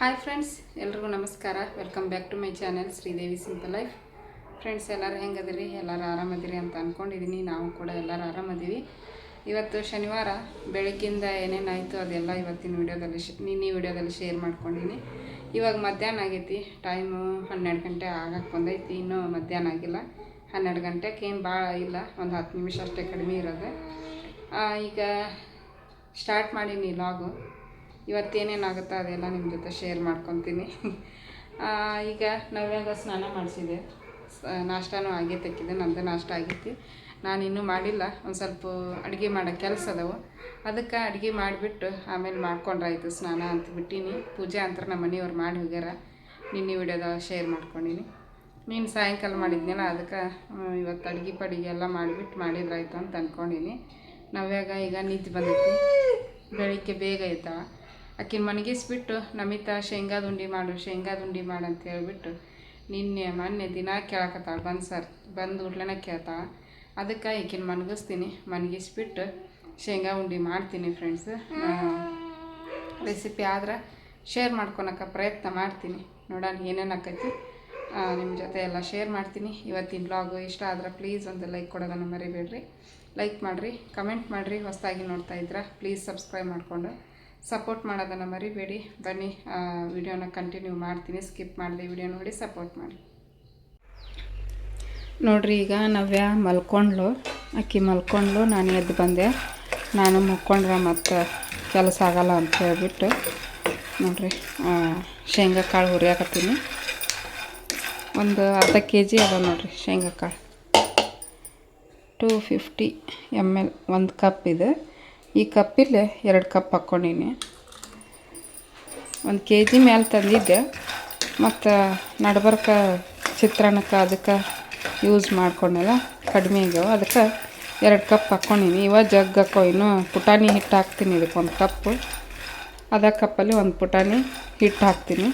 Hi friends, ಎಲ್ರಿಗೂ ನಮಸ್ಕಾರ. Welcome back to my channel Sridevi simple life. Friends, ಎಲ್ಲರೂ ಹೆಂಗದಿರಿ? ಎಲ್ಲರೂ ಆರಾಮದಿರಿ ಅಂತ ಅಂದ್ಕೊಂಡಿದ್ದೀನಿ. ನಾವು ಕೂಡ ಎಲ್ಲರೂ ಆರಾಮದೀವಿ. ಇವತ್ತು ಶನಿವಾರ ಬೆಳಗ್ಗಿಂದ ಏನೇನಾಯಿತು ಅದೆಲ್ಲ ಇವತ್ತಿನ ನಿನ್ನೆ ವಿಡಿಯೋದಲ್ಲಿ ಶೇರ್ ಮಾಡ್ಕೊಂಡಿನಿ. ಇವಾಗ ಮಧ್ಯಾಹ್ನ ಆಗೈತಿ. ಟೈಮು 12 ಗಂಟೆ ಆಗಕ್ಕೆ ಬಂದೈತಿ. ಇನ್ನೂ ಮಧ್ಯಾಹ್ನ ಆಗಿಲ್ಲ. 12 ಗಂಟೆಗೆ ಏನು ಭಾಳ ಇಲ್ಲ, ಒಂದು 10 ನಿಮಿಷ ಅಷ್ಟೇ ಕಡಿಮೆ ಇರೋದು. ಈಗ ಸ್ಟಾರ್ಟ್ ಮಾಡೀನಿ ಲಾಗು. ಇವತ್ತೇನೇನಾಗುತ್ತೋ ಅದೆಲ್ಲ ನಿಮ್ಮ ಜೊತೆ ಶೇರ್ ಮಾಡ್ಕೊತೀನಿ. ಈಗ ನವ್ಯಾಗ ಸ್ನಾನ ಮಾಡಿಸಿದೆ, ನಾಷ್ಟಾನೂ ಆಗೈತಕ್ಕಿದೆ. ನಂದು ನಾಷ್ಟ ಆಗೈತಿ, ನಾನಿನ್ನೂ ಮಾಡಿಲ್ಲ. ಒಂದು ಸ್ವಲ್ಪ ಅಡುಗೆ ಮಾಡೋ ಕೆಲಸ ಅದಾವೆ, ಅದಕ್ಕೆ ಅಡುಗೆ ಮಾಡಿಬಿಟ್ಟು ಆಮೇಲೆ ಮಾಡ್ಕೊಂಡ್ರಾಯ್ತು ಸ್ನಾನ ಅಂತ ಬಿಟ್ಟೀನಿ. ಪೂಜೆ ಅಂತ ನಮ್ಮ ಮನೆಯವ್ರು ಮಾಡಿ ಹೋಗ್ಯಾರ. ನಿನ್ನೆ ವಿಡಿಯೋದಾಗ ಶೇರ್ ಮಾಡ್ಕೊಂಡಿನಿ. ನೀನು ಸಾಯಂಕಾಲ ಮಾಡಿದ್ನಲ್ಲ, ಅದಕ್ಕೆ ಇವತ್ತು ಅಡುಗೆ ಎಲ್ಲ ಮಾಡಿದ್ರಾಯ್ತು ಅಂತ ಅಂದ್ಕೊಂಡಿನಿ. ನವ್ಯಾಗ ಈಗ ನಿದ್ದೆ ಬಂದೈತಿ. ಬೆಳಿಗ್ಗೆ ಬೇಗ ಆಯ್ತಾ, ಆಕಿನ ಮನಗಿಸ್ಬಿಟ್ಟು ನಮಿತಾ ಶೇಂಗಾದ ಉಂಡೆ ಮಾಡು ಅಂತ ಹೇಳ್ಬಿಟ್ಟು ಮೊನ್ನೆ ದಿನ ಕೇಳಕತ್ತಾಳ. ಬಂದು ಉಡ್ಲನ ಕೇಳ್ತಾಳ. ಅದಕ್ಕೆ ಈಕಿನ ಮನಗಿಸ್ಬಿಟ್ಟು ಶೇಂಗಾ ಉಂಡೆ ಮಾಡ್ತೀನಿ. ಫ್ರೆಂಡ್ಸ್, ರೆಸಿಪಿ ಆದ್ರೆ ಶೇರ್ ಮಾಡ್ಕೊಳಕ್ಕೆ ಪ್ರಯತ್ನ ಮಾಡ್ತೀನಿ. ನೋಡೋಣ ಏನೇನು ಆಕೈತಿ, ನಿಮ್ಮ ಜೊತೆ ಎಲ್ಲ ಶೇರ್ ಮಾಡ್ತೀನಿ. ಇವತ್ತಿನ ಬ್ಲಾಗು ಇಷ್ಟ ಆದ್ರೆ ಪ್ಲೀಸ್ ಒಂದು ಲೈಕ್ ಕೊಡೋದನ್ನು ಮರಿಬೇಡ್ರಿ. ಲೈಕ್ ಮಾಡಿರಿ, ಕಮೆಂಟ್ ಮಾಡಿರಿ. ಹೊಸದಾಗಿ ನೋಡ್ತಾ ಇದ್ರೆ ಪ್ಲೀಸ್ ಸಬ್ಸ್ಕ್ರೈಬ್ ಮಾಡಿಕೊಂಡು ಸಪೋರ್ಟ್ ಮಾಡೋದನ್ನು ಮರಿಬೇಡಿ. ಬನ್ನಿ, ವಿಡಿಯೋನ ಕಂಟಿನ್ಯೂ ಮಾಡ್ತೀನಿ. ಸ್ಕಿಪ್ ಮಾಡಲಿ ವಿಡಿಯೋ ನೋಡಿ ಸಪೋರ್ಟ್ ಮಾಡಿ. ನೋಡಿರಿ, ಈಗ ನವ್ಯ ಆಕಿ ಮಲ್ಕೊಂಡ್ಲು. ನಾನು ಎದ್ದು ಬಂದೆ. ನಾನು ಮಲ್ಕೊಂಡ್ರೆ ಮತ್ತು ಕೆಲಸ ಆಗಲ್ಲ ಅಂತ ಹೇಳ್ಬಿಟ್ಟು ನೋಡಿರಿ ಶೇಂಗಾ ಕಾಳು ಹುರಿಯಾಕತ್ತೀನಿ. ಒಂದು ಅರ್ಧ kg ಅದ ನೋಡಿರಿ ಶೇಂಗಾ ಕಾಳು. 250 ml, 1 ಕಪ್ ಇದೆ. ಈ ಕಪ್ಪಿಲ್ಲಿ 2 ಕಪ್ ಹಾಕ್ಕೊಂಡೀನಿ. 1 kg ಮೇಲೆ ತಂದಿದ್ದೆ, ಮತ್ತು ನಡ್ಬರ್ಕ ಚಿತ್ರಾನ್ನಕ್ಕೆ ಅದಕ್ಕೆ ಯೂಸ್ ಮಾಡ್ಕೊಂಡೆಲ್ಲ ಕಡಿಮೆ ಆಗ್ಯಾವ. ಅದಕ್ಕೆ 2 ಕಪ್ ಹಾಕ್ಕೊಂಡೀನಿ. ಇವಾಗ ಜಗ್ಗಕ್ಕೋ ಇನ್ನೂ ಪುಟಾಣಿ ಹಿಟ್ಟು ಹಾಕ್ತೀನಿ. ಇದಕ್ಕೆ 1 ಕಪ್ಪು. ಅದೇ ಕಪ್ಪಲ್ಲಿ 1 ಪುಟಾಣಿ ಹಿಟ್ಟು ಹಾಕ್ತೀನಿ.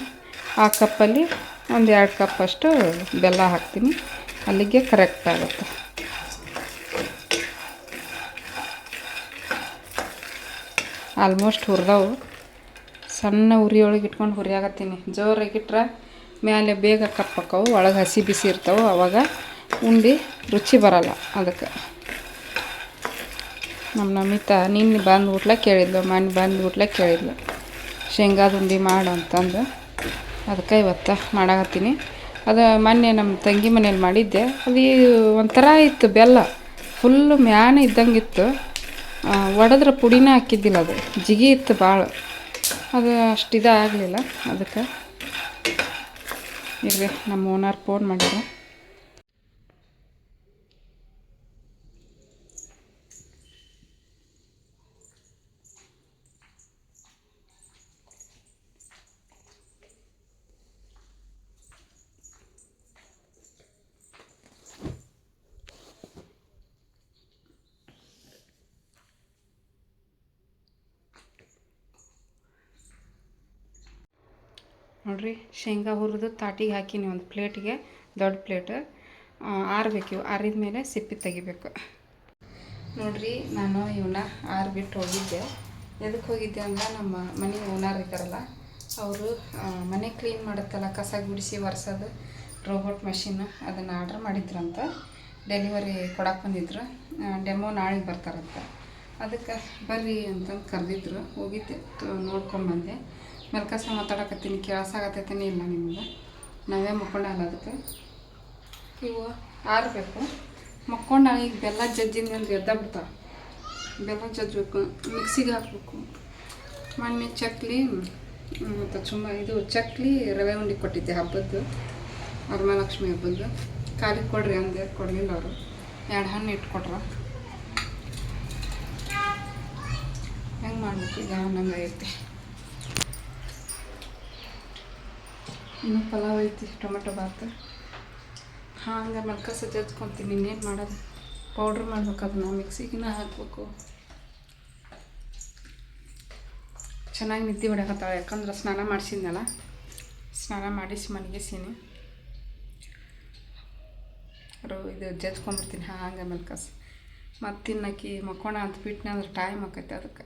ಆ ಕಪ್ಪಲ್ಲಿ 1-2 ಕಪ್ ಅಷ್ಟು ಬೆಲ್ಲ ಹಾಕ್ತೀನಿ. ಅಲ್ಲಿಗೆ ಕರೆಕ್ಟ್ ಆಗುತ್ತೆ. ಆಲ್ಮೋಸ್ಟ್ ಹುರಿದವು. ಸಣ್ಣ ಉರಿಯೊಳಗೆ ಇಟ್ಕೊಂಡು ಹುರಿಯಾಗತ್ತೀನಿ. ಜೋರಾಗಿಟ್ರೆ ಮೇಲೆ ಬೇಗ ಕಪ್ಪಾಕವು, ಒಳಗೆ ಹಸಿ ಬಿಸಿ ಇರ್ತಾವೆ. ಆವಾಗ ಉಂಡೆ ರುಚಿ ಬರಲ್ಲ. ಅದಕ್ಕೆ ನಮ್ಮ ನಮಿತಾ ನಿನ್ನೆ ಬಂದು ಕೇಳಿದ್ಲು ಶೇಂಗಾದ ಉಂಡೆ ಮಾಡು ಅಂತಂದು. ಅದಕ್ಕೆ ಇವತ್ತು ಮಾಡಾಕತ್ತೀನಿ. ಅದು ಮೊನ್ನೆ ನಮ್ಮ ತಂಗಿ ಮನೇಲಿ ಮಾಡಿದ್ದೆ. ಅದು ಒಂಥರ ಇತ್ತು, ಬೆಲ್ಲ ಫುಲ್ಲು ಮ್ಯಾನ ಇದ್ದಂಗಿತ್ತು. ಒಡೆದ್ರೆ ಪುಡಿನ ಹಾಕಿದ್ದಿಲ್ಲ, ಅದು ಜಿಗಿ ಇತ್ತು ಭಾಳ. ಅದು ಅಷ್ಟು ಆಗಲಿಲ್ಲ. ಅದಕ್ಕೆ ಈಗ ನಮ್ಮ ಓನರ್ ಫೋನ್ ಮಾಡ್ಯಾರ. ನೋಡಿರಿ, ಶೇಂಗಾ ಹುರಿದು ತಾಟಿಗೆ ಹಾಕಿನಿ. ಒಂದು ಪ್ಲೇಟಿಗೆ, ದೊಡ್ಡ ಪ್ಲೇಟ್. ಆರಬೇಕು. ಆರಿದ ಮೇಲೆ ಸಿಪ್ಪಿ ತೆಗಿಬೇಕು. ನೋಡಿರಿ, ನಾನು ಇವನ್ನ ಆರಿಬಿಟ್ಟು ಹೋಗಿದ್ದೆ. ಎದಕ್ಕೆ ಹೋಗಿದ್ದೆ ಅಂದ್ರೆ, ನಮ್ಮ ಮನೆ ಓನರ್ ಇದ್ದಾರಲ್ಲ, ಅವರು ಮನೆ ಕ್ಲೀನ್ ಮಾಡುತ್ತಲ್ಲ, ಕಸ ಗುಡಿಸಿ ಒರೆಸೋದು ರೋಬೋಟ್ ಮಷಿನ್, ಅದನ್ನು ಆರ್ಡ್ರ್ ಮಾಡಿದ್ರಂತ. ಡೆಲಿವರಿ ಕೊಡಕ್ಕೆ ಬಂದಿದ್ರು. ಡೆಮೋ ನಾಳೆಗೆ ಬರ್ತಾರಂತ. ಅದಕ್ಕೆ ಬರ್ರಿ ಅಂತಂದು ಕರೆದಿದ್ರು. ಹೋಗಿದ್ದೆ, ನೋಡ್ಕೊಂಬಂದೆ. ಮೆಲ್ಕಸ ಮಾತಾಡಕತ್ತೀನಿ, ಕೇಳಸಾಗತ್ತೈತೇನೆ ಇಲ್ಲ ನಿಮಗೆ. ನಾವೇ ಮಕ್ಕೊಂಡಲ್ಲ. ಅದಕ್ಕೆ ಇವು ಆರಬೇಕು. ಮಕ್ಕೊಂಡ ಈಗ ಬೆಲ್ಲ ಜಜ್ಜಿನ ಅಂದ್ರೆ ಎದ್ದ ಬಿಡ್ತಾವೆ. ಬೆಲ್ಲ ಜಜ್ಬೇಕು, ಮಿಕ್ಸಿಗೆ ಹಾಕಬೇಕು. ಮೊನ್ನೆ ಚಕ್ಲಿ ಮತ್ತು ಚಕ್ಲಿ ರವೆ ಉಂಡೆ ಕೊಟ್ಟಿದ್ದೆ ಹಬ್ಬದ್ದು, ವರಮಹಾಲಕ್ಷ್ಮಿ ಹಬ್ಬದ್ದು. ಖಾಲಿ ಕೊಡ್ರಿ ಅಂದೆ, ಕೊಡಲಿಲ್ಲ ಅವರು. 2 ಹಣ್ಣು ಇಟ್ಕೊಟ್ರ. ಹೆಂಗೆ ಮಾಡ್ಬೇಕು ಈಗ ನಂಗೆ ಐತಿ. ಇನ್ನೂ ಪಲಾವ್ ಐತಿ, ಟೊಮೆಟೊ ಬಾತು. ಹಂಗೆ ಮೆಲ್ಕಸ ಜಜ್ಕೊತೀನಿ. ಇನ್ನೇನು ಮಾಡೋದು, ಪೌಡ್ರ್ ಮಾಡ್ಬೇಕು. ಅದನ್ನು ಮಿಕ್ಸಿಗಿನ ಹಾಕಬೇಕು. ಚೆನ್ನಾಗಿ ನಿದ್ದೆ ಹೊಡ್ಯಾಕತ್ತಾಳೆ, ಯಾಕಂದ್ರೆ ಸ್ನಾನ ಮಾಡಿಸಿದ್ನಲ್ಲ. ಸ್ನಾನ ಮಾಡಿಸಿ ಮನಗಿಸೀನಿ. ಇದು ಜಜ್ಕೊಂಡ್ಬಿಡ್ತೀನಿ ಹಾಗೆ ಮೆಲ್ಕಸ. ಮತ್ತು ತಿನ್ನಕ್ಕೆ ಮಕ್ಕೋಣ ಅಂತ ಬಿಟ್ಟನೆ ಅಂದ್ರೆ ಟೈಮ್ ಆಕೈತೆ. ಅದಕ್ಕೆ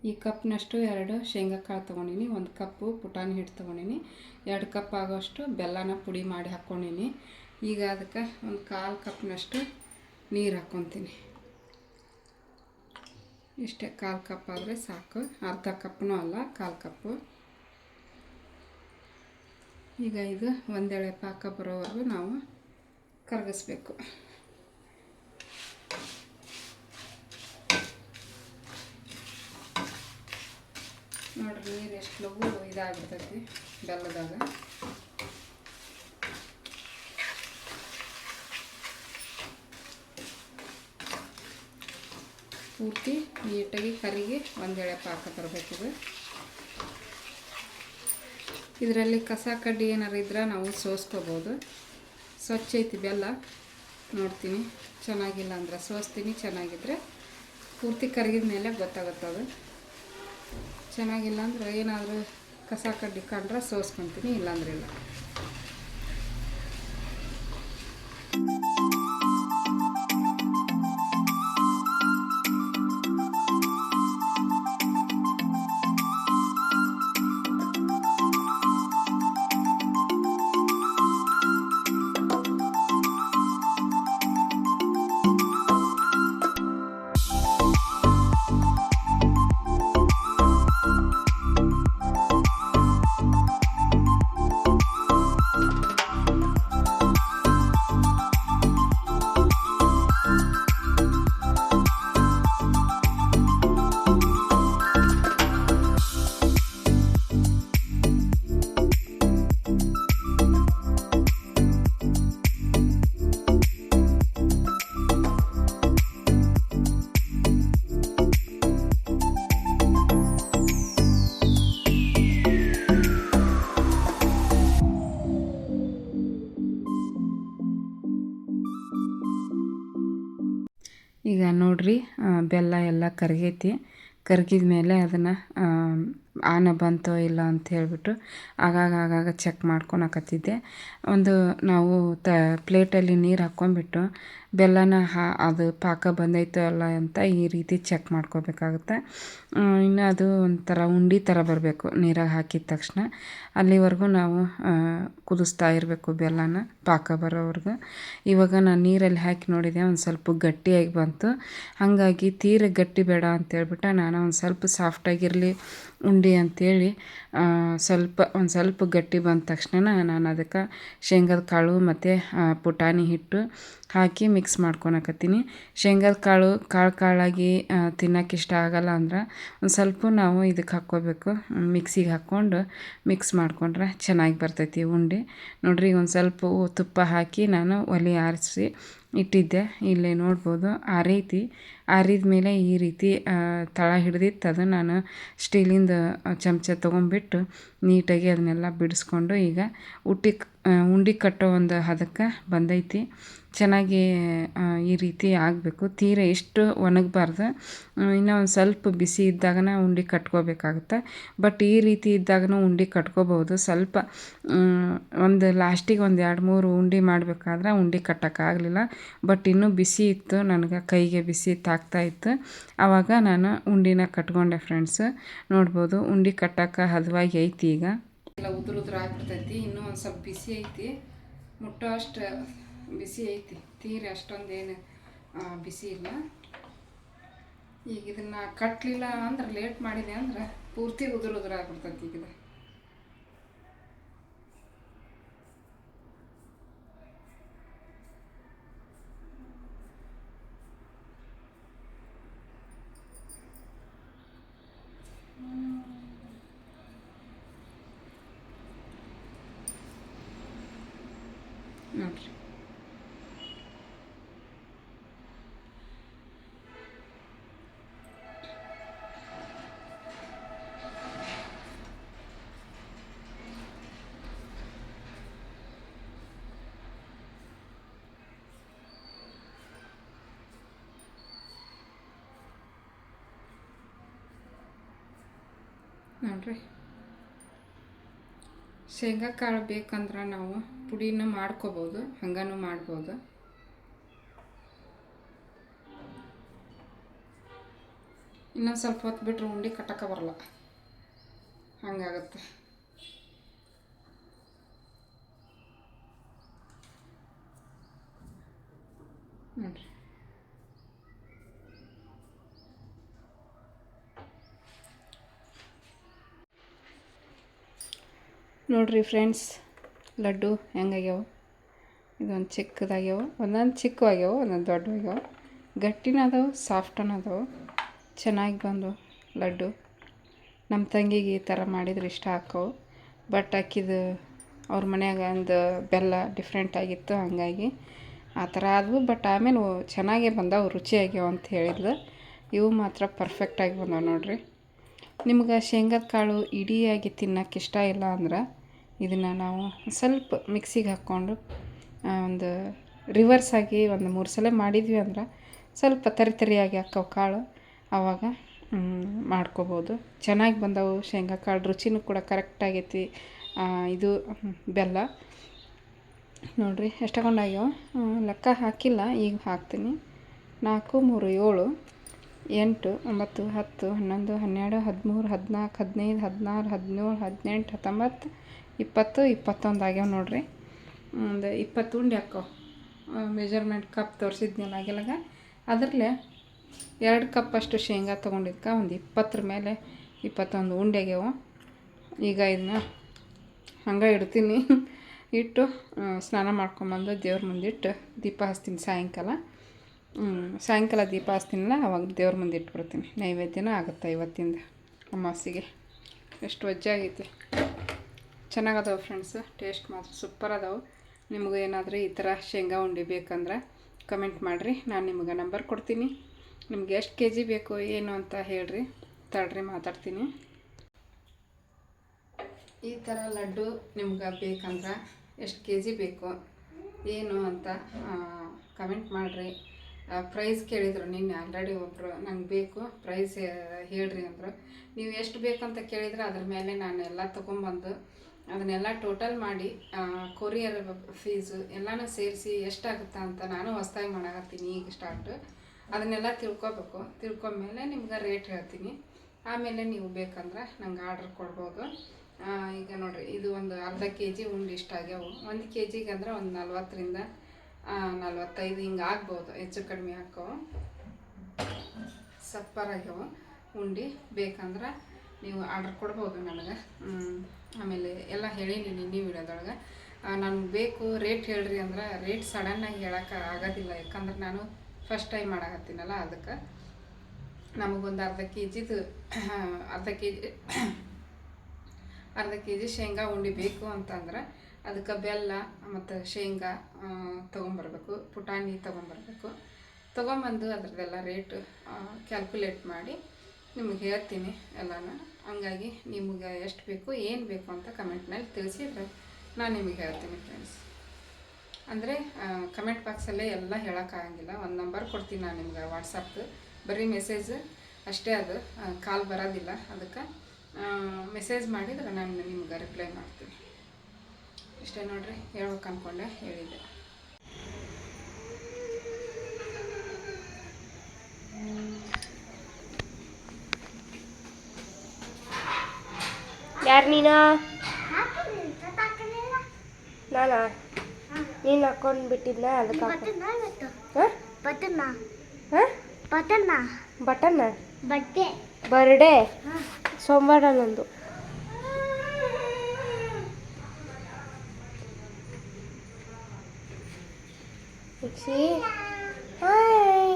ಈ ಕಪ್ನಷ್ಟು 2 ಶೇಂಗಾ ಕಾಳು ತೊಗೊಂಡಿನಿ, 1 ಕಪ್ಪು ಪುಟಾಣಿ ಹಿಟ್ಟು ತೊಗೊಂಡಿನಿ, 2 ಕಪ್ ಆಗೋಷ್ಟು ಬೆಲ್ಲನ ಪುಡಿ ಮಾಡಿ ಹಾಕ್ಕೊಂಡಿನಿ. ಈಗ ಅದಕ್ಕೆ ಒಂದು 1/4 ಕಪ್ನಷ್ಟು ನೀರು ಹಾಕ್ಕೊತೀನಿ. ಇಷ್ಟೇ, 1/4 ಕಪ್ ಆದರೆ ಸಾಕು, ಅರ್ಧ ಕಪ್ನೂ ಅಲ್ಲ, 1/4 ಕಪ್ಪು. ಈಗ ಇದು ಒಂದೆಳೆ ಪಾಕ ಬರೋವರೆಗೂ ನಾವು ಕರಗಿಸ್ಬೇಕು. ನೋಡ್ರಿ, ನೀರು ಎಷ್ಟು ಲಘು ಇದಾಗಿರ್ತೈತಿ ಬೆಲ್ಲದಾಗ. ಪೂರ್ತಿ ನೀಟಾಗಿ ಕರಿಗೆ ಒಂದೆಳೆ ಪಾಕ ಬರಬೇಕಿದೆ. ಇದರಲ್ಲಿ ಕಸ ಕಡ್ಡಿ ಏನಾರು ಇದ್ರೆ ನಾವು ಸೋಸ್ಕೋಬೋದು. ಸ್ವಚ್ಛ ಐತಿ ಬೆಲ್ಲ, ನೋಡ್ತೀನಿ. ಚೆನ್ನಾಗಿಲ್ಲ ಅಂದ್ರೆ ಸೋಸ್ತೀನಿ, ಚೆನ್ನಾಗಿದ್ದರೆ ಪೂರ್ತಿ ಕರಗಿದ ಮೇಲೆ ಗೊತ್ತಾಗುತ್ತದು. ಚೆನ್ನಾಗಿಲ್ಲ ಅಂದ್ರೆ ಏನಾದರೂ ಕಸ ಕಡ್ಡಿ ಕಂಡ್ರೆ ಸೋಸ್ಕೊತೀನಿ, ಇಲ್ಲಾಂದ್ರೆ ಇಲ್ಲ. ಈಗ ನೋಡ್ರಿ, ಬೆಲ್ಲ ಎಲ್ಲ ಕರಗೈತಿ. ಕರಗಿದ ಮೇಲೆ ಅದನ್ನು ಆನ ಬಂತೋ ಇಲ್ಲ ಅಂತ ಹೇಳಿಬಿಟ್ಟು ಆಗಾಗ ಚೆಕ್ ಮಾಡ್ಕೊಳಕತ್ತಿದ್ದೆ. ಒಂದು ನಾವು ಪ್ಲೇಟಲ್ಲಿ ನೀರು ಹಾಕ್ಕೊಂಬಿಟ್ಟು ಬೆಲ್ಲನ ಅದು ಪಾಕ ಬಂದೈತೋ ಅಲ್ಲ ಅಂತ ಈ ರೀತಿ ಚೆಕ್ ಮಾಡ್ಕೋಬೇಕಾಗುತ್ತೆ. ಇನ್ನು ಅದು ಒಂಥರ ಉಂಡೆ ಥರ ಬರಬೇಕು ನೀರಾಗ ಹಾಕಿದ ತಕ್ಷಣ. ಅಲ್ಲಿವರೆಗೂ ನಾವು ಕುದಿಸ್ತಾ ಇರಬೇಕು ಬೆಲ್ಲನ, ಪಾಕ ಬರೋವರೆಗೂ. ಇವಾಗ ನಾನು ನೀರಲ್ಲಿ ಹಾಕಿ ನೋಡಿದೆ, ಒಂದು ಸ್ವಲ್ಪ ಗಟ್ಟಿಯಾಗಿ ಬಂತು. ಹಾಗಾಗಿ ತೀರ ಗಟ್ಟಿ ಬೇಡ ಅಂತೇಳ್ಬಿಟ್ಟು ನಾನು ಒಂದು ಸ್ವಲ್ಪ ಸಾಫ್ಟಾಗಿರಲಿ ಉಂಡೆ ಅಂಥೇಳಿ ಒಂದು ಸ್ವಲ್ಪ ಗಟ್ಟಿ ಬಂದ ತಕ್ಷಣ ನಾನು ಅದಕ್ಕೆ ಶೇಂಗದ ಕಾಳು ಮತ್ತು ಪುಟಾಣಿ ಹಿಟ್ಟು ಹಾಕಿ ಮಿಕ್ಸ್ ಮಾಡ್ಕೊಳಕತ್ತೀನಿ. ಶೇಂಗದ ಕಾಳಾಗಿ ತಿನ್ನೋಕೆ ಇಷ್ಟ ಆಗಲ್ಲ ಅಂದ್ರೆ ಒಂದು ಸ್ವಲ್ಪ ನಾವು ಇದಕ್ಕೆ ಹಾಕ್ಕೋಬೇಕು, ಮಿಕ್ಸಿಗೆ ಹಾಕ್ಕೊಂಡು ಮಿಕ್ಸ್ ಮಾಡಿಕೊಂಡ್ರೆ ಚೆನ್ನಾಗಿ ಬರ್ತೈತಿ ಉಂಡೆ. ನೋಡ್ರಿ, ಒಂದು ಸ್ವಲ್ಪ ತುಪ್ಪ ಹಾಕಿ ನಾನು ಒಲೆ ಆರಿಸಿ ಇಟ್ಟಿದ್ದೆ. ಇಲ್ಲೇ ನೋಡ್ಬೋದು, ಆರಿದ ಮೇಲೆ ಈ ರೀತಿ ತಳ ಹಿಡ್ದಿತ್ತು. ಅದು ನಾನು ಸ್ಟೀಲಿಂದ ಚಮಚ ತೊಗೊಂಡ್ಬಿಟ್ಟು ನೀಟಾಗಿ ಅದನ್ನೆಲ್ಲ ಬಿಡಿಸ್ಕೊಂಡು ಈಗ ಉಂಡೆ ಕಟ್ಟೋ ಒಂದು ಹದಕ್ಕೆ ಬಂದೈತಿ. ಚೆನ್ನಾಗಿ ಈ ರೀತಿ ಆಗಬೇಕು. ತೀರ ಎಷ್ಟು ಒಣಗಬಾರ್ದು, ಇನ್ನೂ ಒಂದು ಸ್ವಲ್ಪ ಬಿಸಿ ಇದ್ದಾಗನ ಉಂಡೆ ಕಟ್ಕೋಬೇಕಾಗುತ್ತೆ. ಬಟ್ ಈ ರೀತಿ ಇದ್ದಾಗನೂ ಉಂಡೆ ಕಟ್ಕೋಬೋದು. ಸ್ವಲ್ಪ ಒಂದು ಲಾಸ್ಟಿಗೆ ಒಂದು 2-3 ಉಂಡೆ ಮಾಡಬೇಕಾದ್ರೆ ಉಂಡೆ ಕಟ್ಟೋಕ್ಕಾಗಲಿಲ್ಲ. ಬಟ್ ಇನ್ನೂ ಬಿಸಿ ಇತ್ತು, ನನಗೆ ಕೈಗೆ ಬಿಸಿ ತಾಗ್ತಾಯಿತ್ತು. ಆವಾಗ ನಾನು ಉಂಡೆನ ಕಟ್ಕೊಂಡೆ ಫ್ರೆಂಡ್ಸ್. ನೋಡ್ಬೋದು, ಉಂಡೆ ಕಟ್ಟೋಕೆ ಹದವಾಗಿ ಐತಿ. ಈಗ ಎಲ್ಲ ಉದುರು ಆಗ್ಬಿಡ್ತೈತಿ. ಇನ್ನೂ ಒಂದು ಸ್ವಲ್ಪ ಬಿಸಿ ಐತಿ, ಮುಟ್ಟೋ ಅಷ್ಟು ಬಿಸಿ ಐತಿ. ತೀರ ಅಷ್ಟೊಂದೇನು ಬಿಸಿ ಇಲ್ಲ. ಈಗ ಇದನ್ನು ಕಟ್ಟಲಿಲ್ಲ ಅಂದ್ರೆ, ಲೇಟ್ ಮಾಡಿದೆ ಅಂದ್ರೆ ಪೂರ್ತಿ ಉದುರು ಆಗ್ಬಿಡ್ತೈತಿ. ಈಗ ಇದು ನೋಡ್ರಿ. ನೋಡ್ರಿ, ಶೇಂಗಾ ಕಾಳು ಬೇಕಂದ್ರೆ ನಾವು ಪುಡಿನ ಮಾಡ್ಕೋಬೋದು, ಹಂಗನೂ ಮಾಡ್ಬೋದು. ಇನ್ನೊಂದು ಸ್ವಲ್ಪ ಹೊತ್ತು ಬಿಟ್ಟರೆ ಉಂಡೆ ಕಟ್ಟಕ್ಕೆ ಬರಲ್ಲ, ಹಂಗಾಗತ್ತೆ. ನೋಡ್ರಿ ಫ್ರೆಂಡ್ಸ್, ಲಡ್ಡು ಹೆಂಗಾಗ್ಯಾವ. ಇದೊಂದು ಚಿಕ್ಕದಾಗ್ಯಾವ, ಒಂದೊಂದು ಚಿಕ್ಕವಾಗ್ಯಾವ, ಒಂದೊಂದು ದೊಡ್ಡವಾಗ್ಯಾವ. ಗಟ್ಟಿನ ಅದಾವೆ, ಸಾಫ್ಟನ ಅದಾವೆ. ಚೆನ್ನಾಗಿ ಬಂದು ಲಡ್ಡು. ನಮ್ಮ ತಂಗಿಗೆ ಈ ಥರ ಮಾಡಿದ್ರೆ ಇಷ್ಟ ಹಾಕವು. ಬಟ್ ಅಕ್ಕಿದು ಅವ್ರ ಮನ್ಯಾಗ ಒಂದು ಬೆಲ್ಲ ಡಿಫ್ರೆಂಟ್ ಆಗಿತ್ತು, ಹಾಗಾಗಿ ಆ ಥರ ಆದವು. ಬಟ್ ಆಮೇಲೆ ಚೆನ್ನಾಗೇ ಬಂದವು, ರುಚಿಯಾಗ್ಯಾವ ಅಂತ ಹೇಳಿದ್ಲು. ಇವು ಮಾತ್ರ ಪರ್ಫೆಕ್ಟಾಗಿ ಬಂದವು ನೋಡಿರಿ. ನಿಮ್ಗೆ ಶೇಂಗದ ಕಾಳು ಇಡಿಯಾಗಿ ತಿನ್ನೋಕೆ ಇಷ್ಟ ಇಲ್ಲ ಅಂದ್ರೆ ಇದನ್ನು ನಾವು ಸ್ವಲ್ಪ ಮಿಕ್ಸಿಗೆ ಹಾಕ್ಕೊಂಡು ಒಂದು ರಿವರ್ಸ್ ಆಗಿ ಒಂದು 3 ಸಲ ಮಾಡಿದ್ವಿ ಅಂದ್ರೆ ಸ್ವಲ್ಪ ತರಿಯಾಗಿ ಹಾಕವು ಕಾಳು, ಆವಾಗ ಮಾಡ್ಕೋಬೋದು. ಚೆನ್ನಾಗಿ ಬಂದವು ಶೇಂಗಾ ಕಾಳು, ರುಚಿನೂ ಕೂಡ ಕರೆಕ್ಟಾಗೈತಿ. ಇದು ಬೆಲ್ಲ ನೋಡಿರಿ ಎಷ್ಟು ತಗೊಂಡಾಗ್ಯಾವ. ಲೆಕ್ಕ ಹಾಕಿಲ್ಲ, ಈಗ ಹಾಕ್ತೀನಿ. 4, 3, 7, 8, 9, 10, 11, 12, 13, 14, 15, 16, 17, 18, 19, 20, 21 ಆಗ್ಯಾವ ನೋಡಿರಿ. ಒಂದು 20 ಉಂಡೆ ಹಾಕವು. ಮೆಜರ್ಮೆಂಟ್ ಕಪ್ ತೋರಿಸಿದ್ನಲ್ಲ ಆಗಿಲಾಗ, ಅದರಲ್ಲೇ 2 ಕಪ್ ಅಷ್ಟು ಶೇಂಗಾ ತೊಗೊಂಡಿದ್ಕೆ ಒಂದು 20 ಮೇಲೆ 21 ಉಂಡೆ ಆಗ್ಯಾವ. ಈಗ ಇದನ್ನ ಹಂಗೆ ಇಡ್ತೀನಿ. ಇಟ್ಟು ಸ್ನಾನ ಮಾಡ್ಕೊಂಬಂದು ದೇವ್ರ ಮುಂದಿಟ್ಟು ದೀಪ ಹಚ್ತೀನಿ. ಸಾಯಂಕಾಲ ದೀಪ ಹಚ್ತೀನಲ್ಲ, ಅವಾಗ ದೇವ್ರ ಮುಂದೆ ಇಟ್ಬಿಡ್ತೀನಿ. ನೈವೇದ್ಯನೂ ಆಗುತ್ತೆ ಇವತ್ತಿಂದ ಅಮಾವಾಸ್ಯೆಗೆ. ಎಷ್ಟು ವಜ್ಜಾಗೈತಿ, ಚೆನ್ನಾಗದಾವೆ ಫ್ರೆಂಡ್ಸ್. ಟೇಸ್ಟ್ ಮಾತ್ರ ಸೂಪರ್ ಅದಾವೆ. ನಿಮಗೂ ಏನಾದರೂ ಈ ಥರ ಶೇಂಗಾ ಉಂಡೆ ಬೇಕಂದ್ರೆ ಕಮೆಂಟ್ ಮಾಡಿರಿ, ನಾನು ನಿಮಗೆ ನಂಬರ್ ಕೊಡ್ತೀನಿ. ನಿಮ್ಗೆ ಎಷ್ಟು kg ಬೇಕು ಏನು ಅಂತ ಹೇಳ್ರಿ, ತಡ್ರಿ ಮಾತಾಡ್ತೀನಿ. ಈ ಥರ ಲಡ್ಡು ನಿಮ್ಗೆ ಬೇಕಂದ್ರೆ ಎಷ್ಟು kg ಬೇಕು ಏನು ಅಂತ ಕಮೆಂಟ್ ಮಾಡಿರಿ. ಪ್ರೈಸ್ ಕೇಳಿದ್ರು ನಿನ್ನೆ ಆಲ್ರೆಡಿ ಒಬ್ಬರು, ನಂಗೆ ಬೇಕು ಪ್ರೈಸ್ ಹೇಳ್ರಿ ಅಂದರು. ನೀವು ಎಷ್ಟು ಬೇಕಂತ ಕೇಳಿದ್ರೆ ಅದ್ರ ಮೇಲೆ ನಾನು ಎಲ್ಲ ತೊಗೊಂಬಂದು ಅದನ್ನೆಲ್ಲ ಟೋಟಲ್ ಮಾಡಿ ಕೊರಿಯರ್ ಫೀಸು ಎಲ್ಲನೂ ಸೇರಿಸಿ ಎಷ್ಟಾಗುತ್ತೆ ಅಂತ ನಾನು ಹೊಸ್ದಾಗಿ ಮಾಡಾಕತ್ತೀನಿ ಈಗ ಸ್ಟಾರ್ಟು. ಅದನ್ನೆಲ್ಲ ತಿಳ್ಕೊಬೇಕು. ತಿಳ್ಕೊಂಡ್ಮೇಲೆ ನಿಮ್ಗೆ ರೇಟ್ ಹೇಳ್ತೀನಿ. ಆಮೇಲೆ ನೀವು ಬೇಕಂದ್ರೆ ನಂಗೆ ಆರ್ಡ್ರ್ ಕೊಡ್ಬೋದು. ಈಗ ನೋಡಿರಿ, ಇದು ಒಂದು ಅರ್ಧ kg ಉಂಡೆ ಇಷ್ಟ ಆಗ್ಯಾವು. 1 kgಗೆ ಅಂದ್ರೆ ಒಂದು 40ರಿಂದ 45 ಹಿಂಗೆ ಆಗ್ಬೋದು, ಹೆಚ್ಚು ಕಡಿಮೆ ಹಾಕವು. ಸಪ್ಪರಾಗ್ಯಾವ ಉಂಡೆ. ಬೇಕಂದ್ರೆ ನೀವು ಆರ್ಡ್ರ್ ಕೊಡ್ಬೋದು ನನಗೆ. ಆಮೇಲೆ ಎಲ್ಲ ಹೇಳೀನಿ ನಿನ್ನೆ ವಿಡಿಯೋದೊಳಗೆ. ನನಗೆ ಬೇಕು ರೇಟ್ ಹೇಳ್ರಿ ಅಂದ್ರೆ ರೇಟ್ ಸಡನ್ನಾಗಿ ಹೇಳೋಕೆ ಆಗೋದಿಲ್ಲ, ಯಾಕಂದ್ರೆ ನಾನು ಫಸ್ಟ್ ಟೈಮ್ ಮಾಡಾಕತ್ತೀನಲ್ಲ. ಅದಕ್ಕೆ ನಮಗೊಂದು ಅರ್ಧ ಕೆ ಜಿ ಶೇಂಗಾ ಉಂಡೆ ಬೇಕು ಅಂತಂದ್ರೆ ಅದಕ್ಕೆ ಬೆಲ್ಲ ಮತ್ತು ಶೇಂಗಾ ತೊಗೊಂಬರ್ಬೇಕು, ಪುಟಾಣಿ ತೊಗೊಂಬರ್ಬೇಕು. ತೊಗೊಂಬಂದು ಅದ್ರದ್ದೆಲ್ಲ ರೇಟು ಕ್ಯಾಲ್ಕುಲೇಟ್ ಮಾಡಿ ನಿಮಗೆ ಹೇಳ್ತೀನಿ ಎಲ್ಲನೂ. ಹಂಗಾಗಿ ನಿಮಗೆ ಎಷ್ಟು ಬೇಕು ಏನು ಬೇಕು ಅಂತ ಕಮೆಂಟ್ನಲ್ಲಿ ತಿಳಿಸಿದ್ರೆ ನಾನು ನಿಮಗೆ ಹೇಳ್ತೀನಿ ಫ್ರೆಂಡ್ಸ್. ಅಂದರೆ ಕಮೆಂಟ್ ಬಾಕ್ಸಲ್ಲೇ ಎಲ್ಲ ಹೇಳೋಕ್ಕಾಗಂಗಿಲ್ಲ. ಒಂದು ನಂಬರ್ ಕೊಡ್ತೀನಿ ನಾನು ನಿಮ್ಗೆ, ವಾಟ್ಸಪ್ದು. ಬರೀ ಮೆಸೇಜ್ ಅಷ್ಟೇ, ಅದು ಕಾಲ್ ಬರೋದಿಲ್ಲ. ಅದಕ್ಕೆ ಮೆಸೇಜ್ ಮಾಡಿದ್ರೆ ನಾನು ನಿಮ್ಗೆ ರಿಪ್ಲೈ ಮಾಡ್ತೀನಿ. ಇಷ್ಟೇ ನೋಡಿರಿ, ಹೇಳ್ಬೇಕು ಅಂದ್ಕೊಂಡೆ, ಹೇಳಿದ್ದೆ. ಯಾರು ನೀನು? ನಾನಾ? ನೀನು ಹಾಕೊಂಡು ಬಿಟ್ಟಿದ್ನ ಅದಕ್ಕೆ ಬಟನ್ನ ಬರ್ಡೇ ಸೋಮವಾರ ನಂದು. ಹಾಯ್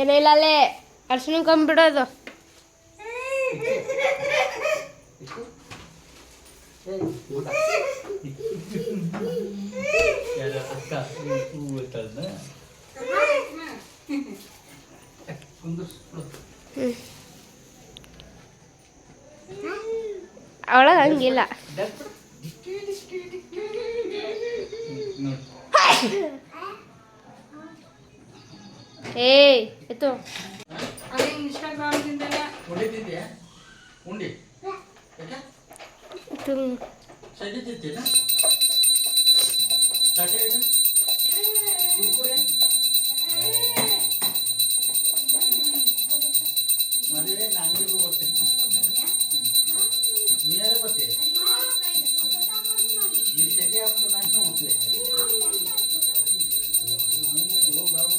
ಏನಿಲ್ಲ, ಅಲ್ಲೇ ಅರ್ಶಿನ ಕೊಂಬಿಡೋದು. ಅವಳಗ ಹಂಗಿಲ್ಲ. ಏಯ್ ಎತ್ತು ಅದೇ ಇನ್ಸ್ಟಾಗ್ರಾಮ್ದಿಂದೆಲ್ಲ ಹೊಡಿತಿದ್ಯಾ ಉಂಡಿ ಯಾಕೆ ಎತ್ತು ಸಡಿತಿದ್ದೀನ ಚಾಕ್ಲೇಟ್ ಕುರ್ಕುರೆ ಮದುವೆ ನಾನು ಅಂಗಡಿಗೆ ಬರ್ತೀನಿ ನೀ ಯಾರು ಬರ್ತೀವಿ ನೀವು ಶೆಗೆ ಹಾಕ್ಬಿಟ್ಟು ನಾನು ಹೋಗ್ಲಿ ಬಾಬು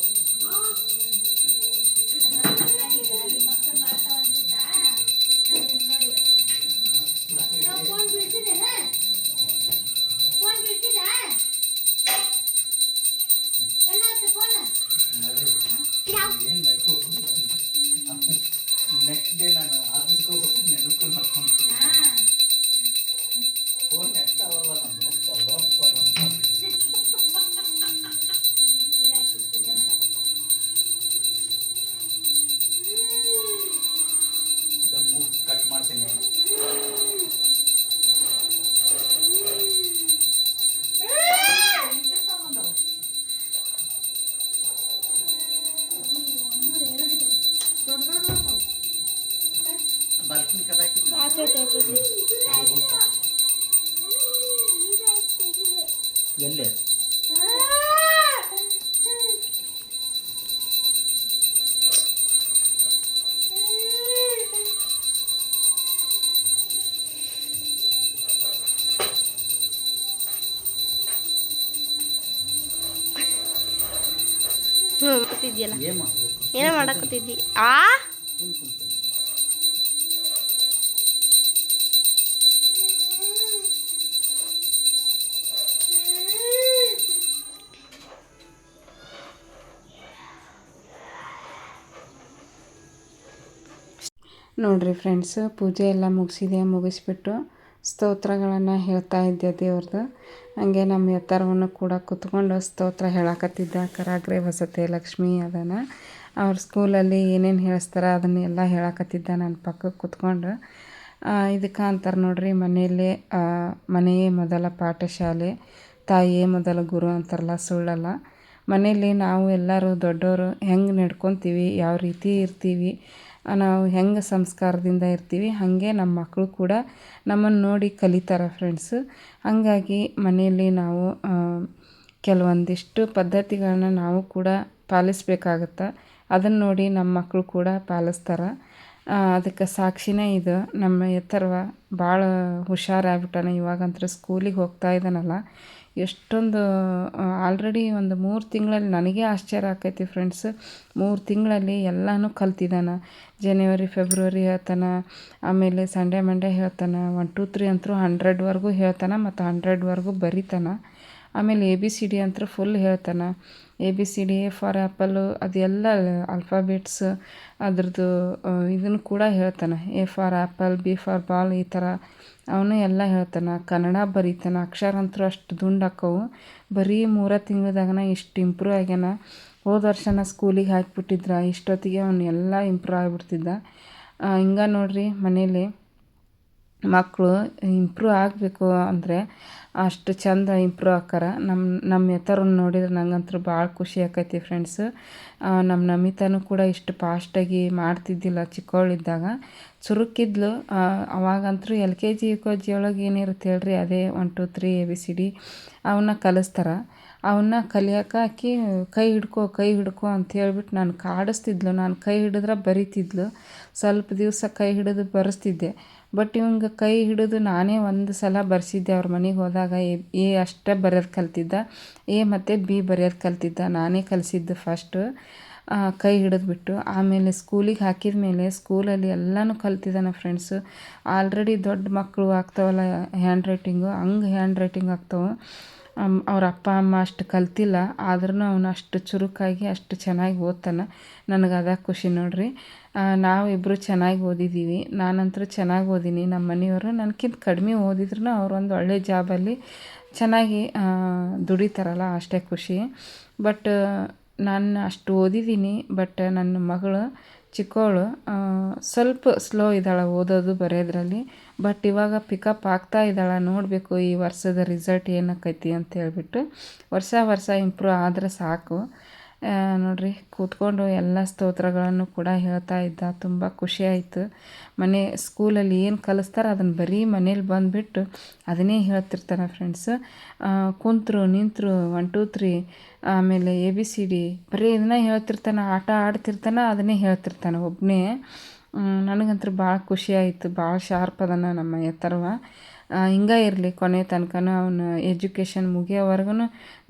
ನೆಕ್ಸ್ಟ್ ಡೇ ನಾನು ಆಫೀಸ್ಗೆ ಹೋಗ್ಬೇಕು ನೆನಸ್ಕೊಂಡು ಮಾಡ್ಕೊಂತೀನಿ ಫೋನ್ ಎಷ್ಟಾವಲ್ಲ ನಾನು ಮೂಗು ಕಟ್ ಮಾಡ್ತೀನಿ ಬಾಲ್ಕನಿ ಕದಾಕಿದ್ದೆ ಆತೈತೆ ಎಲ್ಲಿ ಕೂತಿದ್ಯಲ್ಲ ಏನು ಮಾಡಬೇಕು ಏನೋ ಮಾಡಕತ್ತಿದ್ದಿ ಸುಮ್ ಕುಂತೀನಿ ನೋಡಿರಿ ಫ್ರೆಂಡ್ಸ್, ಪೂಜೆ ಎಲ್ಲ ಮುಗಿಸ್ಬಿಟ್ಟು ಸ್ತೋತ್ರಗಳನ್ನು ಹೇಳ್ತಾ ಇದ್ದೆ ದೇವ್ರದ್ದು. ಹಂಗೆ ನಮ್ಮ ಎತ್ತರವನ್ನು ಕೂಡ ಕುತ್ಕೊಂಡು ಸ್ತೋತ್ರ ಹೇಳಕತ್ತಿದ್ದ. ಕರಾಗ್ರೆ ವಸತೆ ಲಕ್ಷ್ಮೀ ಅದನ್ನು ಅವ್ರ ಸ್ಕೂಲಲ್ಲಿ ಏನೇನು ಹೇಳಿಸ್ತಾರ ಅದನ್ನೆಲ್ಲ ಹೇಳಕತ್ತಿದ್ದ ನನ್ನ ಪಕ್ಕಕ್ಕೆ ಕುತ್ಕೊಂಡು. ಇದಕ್ಕೆ ಅಂತಾರೆ ನೋಡ್ರಿ, ಮನೆಯೇ ಮೊದಲ ಪಾಠಶಾಲೆ, ತಾಯಿಯೇ ಮೊದಲ ಗುರು ಅಂತಾರಲ್ಲ, ಸುಳ್ಳಲ್ಲ. ಮನೆಯಲ್ಲಿ ನಾವು ಎಲ್ಲರೂ ದೊಡ್ಡವರು ಹೆಂಗೆ ನಡ್ಕೊತೀವಿ, ಯಾವ ರೀತಿ ಇರ್ತೀವಿ, ನಾವು ಹೆಂಗೆ ಸಂಸ್ಕಾರದಿಂದ ಇರ್ತೀವಿ, ಹಾಗೆ ನಮ್ಮ ಮಕ್ಕಳು ಕೂಡ ನಮ್ಮನ್ನು ನೋಡಿ ಕಲಿತಾರೆ ಫ್ರೆಂಡ್ಸು. ಹಾಗಾಗಿ ಮನೆಯಲ್ಲಿ ನಾವು ಕೆಲವೊಂದಿಷ್ಟು ಪದ್ಧತಿಗಳನ್ನ ನಾವು ಕೂಡ ಪಾಲಿಸ್ಬೇಕಾಗತ್ತೆ. ಅದನ್ನು ನೋಡಿ ನಮ್ಮ ಮಕ್ಕಳು ಕೂಡ ಪಾಲಿಸ್ತಾರೆ. ಅದಕ್ಕೆ ಸಾಕ್ಷಿನೇ ಇದು. ನಮ್ಮ ಎತ್ತರವ ಭಾಳ ಹುಷಾರಾಗ್ಬಿಟ್ಟಾನೆ. ಇವಾಗಂತೂ ಸ್ಕೂಲಿಗೆ ಹೋಗ್ತಾ ಇದ್ದಾನಲ್ಲ, ಎಷ್ಟೊಂದು ಆಲ್ರೆಡಿ ಒಂದು 3 ತಿಂಗಳಲ್ಲಿ ನನಗೆ ಆಶ್ಚರ್ಯ ಆಕೈತಿ ಫ್ರೆಂಡ್ಸ್. 3 ತಿಂಗಳಲ್ಲಿ ಎಲ್ಲನೂ ಕಲ್ತಿದ್ದಾನೆ. ಜನವರಿ ಫೆಬ್ರವರಿ ಹೇಳ್ತಾನೆ, ಆಮೇಲೆ ಸಂಡೇ ಮಂಡೇ ಹೇಳ್ತಾನೆ, 1 2 3 ಅಂತೂ 100ವರೆಗೂ ಹೇಳ್ತಾನೆ, ಮತ್ತು 100ವರೆಗೂ ಬರೀತಾನೆ. ಆಮೇಲೆ ABCD ಅಂತೂ ಫುಲ್ ಹೇಳ್ತಾನೆ. ABCD, A ಫಾರ್ ಆ್ಯಪಲ್ಲು, ಅದೆಲ್ಲ ಆಲ್ಫಾಬೆಟ್ಸ್ ಅದ್ರದ್ದು ಇದನ್ನು ಕೂಡ ಹೇಳ್ತಾನೆ. A for apple, B for ball, ಈ ಥರ ಅವನು ಎಲ್ಲ ಹೇಳ್ತಾನೆ. ಕನ್ನಡ ಬರೀತಾನೆ. ಅಕ್ಷರ ಅಂತೂ ಅಷ್ಟು ದುಂಡಾಕವು. ಬರೀ 3 ತಿಂಗಳದಾಗನ ಇಷ್ಟು ಇಂಪ್ರೂವ್ ಆಗ್ಯಾನ. ಹೋದ ವರ್ಷನ ಸ್ಕೂಲಿಗೆ ಹಾಕಿಬಿಟ್ಟಿದ್ರ, ಇಷ್ಟೊತ್ತಿಗೆ ಅವನು ಎಲ್ಲ ಇಂಪ್ರೂವ್ ಆಗಿಬಿಡ್ತಿದ್ದ. ಹಿಂಗೆ ನೋಡ್ರಿ, ಮನೇಲಿ ಮಕ್ಕಳು ಇಂಪ್ರೂವ್ ಆಗಬೇಕು ಅಂದರೆ ಅಷ್ಟು ಚಂದ ಇಂಪ್ರೂವ್ ಆಕ್ಕಾರ. ನಮ್ಮ ಎತ್ತರನ್ನು ನೋಡಿದ್ರೆ ನಂಗಂತೂ ಭಾಳ ಖುಷಿ ಆಕೈತಿ ಫ್ರೆಂಡ್ಸು. ನಮ್ಮ ನಮಿತಾನು ಕೂಡ ಇಷ್ಟು ಫಾಸ್ಟಾಗಿ ಮಾಡ್ತಿದ್ದಿಲ್ಲ ಚಿಕ್ಕವಳಿದ್ದಾಗ. ಚುರುಕಿದ್ಲು. ಅವಾಗಂತೂ LKG UKG ಒಳಗೆ ಏನಿರುತ್ತೆ ಹೇಳ್ರಿ, ಅದೇ 1 2 3 ABCD ಅವನ್ನ ಕಲಿಸ್ತಾರೆ. ಅವನ್ನ ಕಲಿಯೋಕೆ ಆಕಿ ಕೈ ಹಿಡ್ಕೊ ಅಂತ ಹೇಳ್ಬಿಟ್ಟು ನಾನು ಕಾಡಿಸ್ತಿದ್ಲು. ನಾನು ಕೈ ಹಿಡಿದ್ರೆ ಬರಿತಿದ್ಲು. ಸ್ವಲ್ಪ ದಿವಸ ಕೈ ಹಿಡಿದು ಬರೆಸ್ತಿದ್ದೆ. ಬಟ್ ಇವಂಗೆ ಕೈ ಹಿಡಿದು ನಾನೇ ಒಂದು ಸಲ ಬರ್ಸಿದ್ದೆ. ಅವ್ರ ಮನೆಗೆ ಹೋದಾಗ ಎ ಅಷ್ಟೇ ಬರೆಯೋದು ಕಲ್ತಿದ್ದ. A ಮತ್ತು B ಬರೆಯೋದು ಕಲ್ತಿದ್ದ. ನಾನೇ ಕಲಿಸಿದ್ದು ಫಸ್ಟು ಕೈ ಹಿಡಿದ್ಬಿಟ್ಟು. ಆಮೇಲೆ ಸ್ಕೂಲಿಗೆ ಹಾಕಿದ ಮೇಲೆ ಸ್ಕೂಲಲ್ಲಿ ಎಲ್ಲನೂ ಕಲ್ತಿದ್ದಾನೆ ಫ್ರೆಂಡ್ಸು. ಆಲ್ರೆಡಿ ದೊಡ್ಡ ಮಕ್ಕಳು ಆಗ್ತಾವಲ್ಲ ಹ್ಯಾಂಡ್ ರೈಟಿಂಗು, ಹಂಗೆ ಹ್ಯಾಂಡ್ ರೈಟಿಂಗ್ ಆಗ್ತಾವೆ. ಅವ್ರ ಅಪ್ಪ ಅಮ್ಮ ಅಷ್ಟು ಕಲ್ತಿಲ್ಲ, ಆದ್ರೂ ಅವನು ಅಷ್ಟು ಚುರುಕಾಗಿ ಅಷ್ಟು ಚೆನ್ನಾಗಿ ಓದ್ತಾನೆ. ನನಗೆ ಅದ ಖುಷಿ ನೋಡ್ರಿ. ನಾವಿಬ್ಬರು ಚೆನ್ನಾಗಿ ಓದಿದ್ದೀವಿ. ನಾನಂತೂ ಚೆನ್ನಾಗಿ ಓದೀನಿ. ನಮ್ಮ ಮನೆಯವರು ನನಗಿಂತ ಕಡಿಮೆ ಓದಿದ್ರು ಅವರೊಂದು ಒಳ್ಳೆ ಜಾಬಲ್ಲಿ ಚೆನ್ನಾಗಿ ದುಡಿತಾರಲ್ಲ, ಅಷ್ಟೇ ಖುಷಿ. ಬಟ್ ನಾನು ಅಷ್ಟು ಓದಿದ್ದೀನಿ. ಬಟ್ ನನ್ನ ಮಗಳು ಚಿಕ್ಕವಳು ಸ್ವಲ್ಪ ಸ್ಲೋ ಇದ್ದಾಳೆ ಓದೋದು ಬರೆಯೋದ್ರಲ್ಲಿ. ಬಟ್ ಇವಾಗ ಪಿಕಪ್ ಆಗ್ತಾ ಇದ್ದಾಳೆ. ನೋಡಬೇಕು ಈ ವರ್ಷದ ರಿಸಲ್ಟ್ ಏನಾಕೈತಿ ಅಂತ ಹೇಳ್ಬಿಟ್ಟು. ವರ್ಷ ಇಂಪ್ರೂವ್ ಆದರೆ ಸಾಕು. ನೋಡ್ರಿ ಕೂತ್ಕೊಂಡು ಎಲ್ಲ ಸ್ತೋತ್ರಗಳನ್ನು ಕೂಡ ಹೇಳ್ತಾ ಇದ್ದ. ತುಂಬ ಖುಷಿಯಾಯಿತು. ಮನೆ ಸ್ಕೂಲಲ್ಲಿ ಏನು ಕಲಿಸ್ತಾರೆ ಅದನ್ನು ಬರೀ ಮನೇಲಿ ಬಂದುಬಿಟ್ಟು ಅದನ್ನೇ ಹೇಳ್ತಿರ್ತಾನೆ ಫ್ರೆಂಡ್ಸ್. ಕುಂತರು ನಿಂತರು 1 2 3 ಆಮೇಲೆ ABCD ಬರೀ ಇದನ್ನ ಹೇಳ್ತಿರ್ತಾನೆ. ಆಟ ಆಡ್ತಿರ್ತಾನೆ, ಅದನ್ನೇ ಹೇಳ್ತಿರ್ತಾನೆ ಒಬ್ಬನೇ. ನನಗಂತೂ ಭಾಳ ಖುಷಿಯಾಯಿತು. ಭಾಳ ಶಾರ್ಪ್ ಅದನ್ನು ನಮ್ಮ ಎತ್ತರವ. ಹಿಂಗೆ ಇರಲಿ ಕೊನೆ ತನಕನೂ ಅವನು ಎಜುಕೇಷನ್ ಮುಗಿಯೋವರೆಗೂ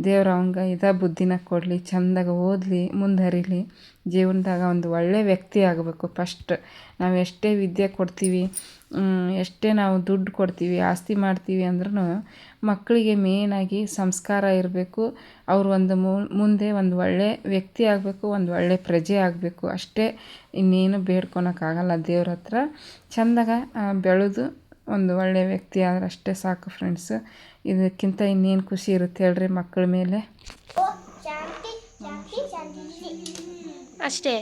ದೇವ್ರು ಅವಂಗೆ ಬುದ್ಧಿನ ಕೊಡಲಿ, ಚೆಂದಾಗ ಓದಲಿ, ಮುಂದುವರಿಲಿ. ಜೀವನದಾಗ ಒಂದು ಒಳ್ಳೆಯ ವ್ಯಕ್ತಿ ಆಗಬೇಕು. ಫಸ್ಟ್ ನಾವು ಎಷ್ಟೇ ವಿದ್ಯೆ ಕೊಡ್ತೀವಿ, ಎಷ್ಟೇ ನಾವು ದುಡ್ಡು ಕೊಡ್ತೀವಿ, ಆಸ್ತಿ ಮಾಡ್ತೀವಿ ಅಂದ್ರೂ ಮಕ್ಕಳಿಗೆ ಮೇಯ್ನಾಗಿ ಸಂಸ್ಕಾರ ಇರಬೇಕು. ಅವರು ಒಂದು ಮುಂದೆ ಒಂದು ಒಳ್ಳೆಯ ವ್ಯಕ್ತಿ ಆಗಬೇಕು, ಒಂದು ಒಳ್ಳೆಯ ಪ್ರಜೆ ಆಗಬೇಕು. ಅಷ್ಟೇ, ಇನ್ನೇನು ಬೇಡ್ಕೊಳಕ್ಕಾಗಲ್ಲ ದೇವ್ರ ಹತ್ರ. ಚೆಂದಾಗ ಬೆಳೆದು ಒಂದು ಒಳ್ಳೆಯ ವ್ಯಕ್ತಿ ಆದ್ರೆ ಅಷ್ಟೇ ಸಾಕು ಫ್ರೆಂಡ್ಸ್. ಇದಕ್ಕಿಂತ ಇನ್ನೇನು ಖುಷಿ ಇರುತ್ತೆ ಹೇಳ್ರಿ ಮಕ್ಕಳ ಮೇಲೆ. ಅಷ್ಟೇ.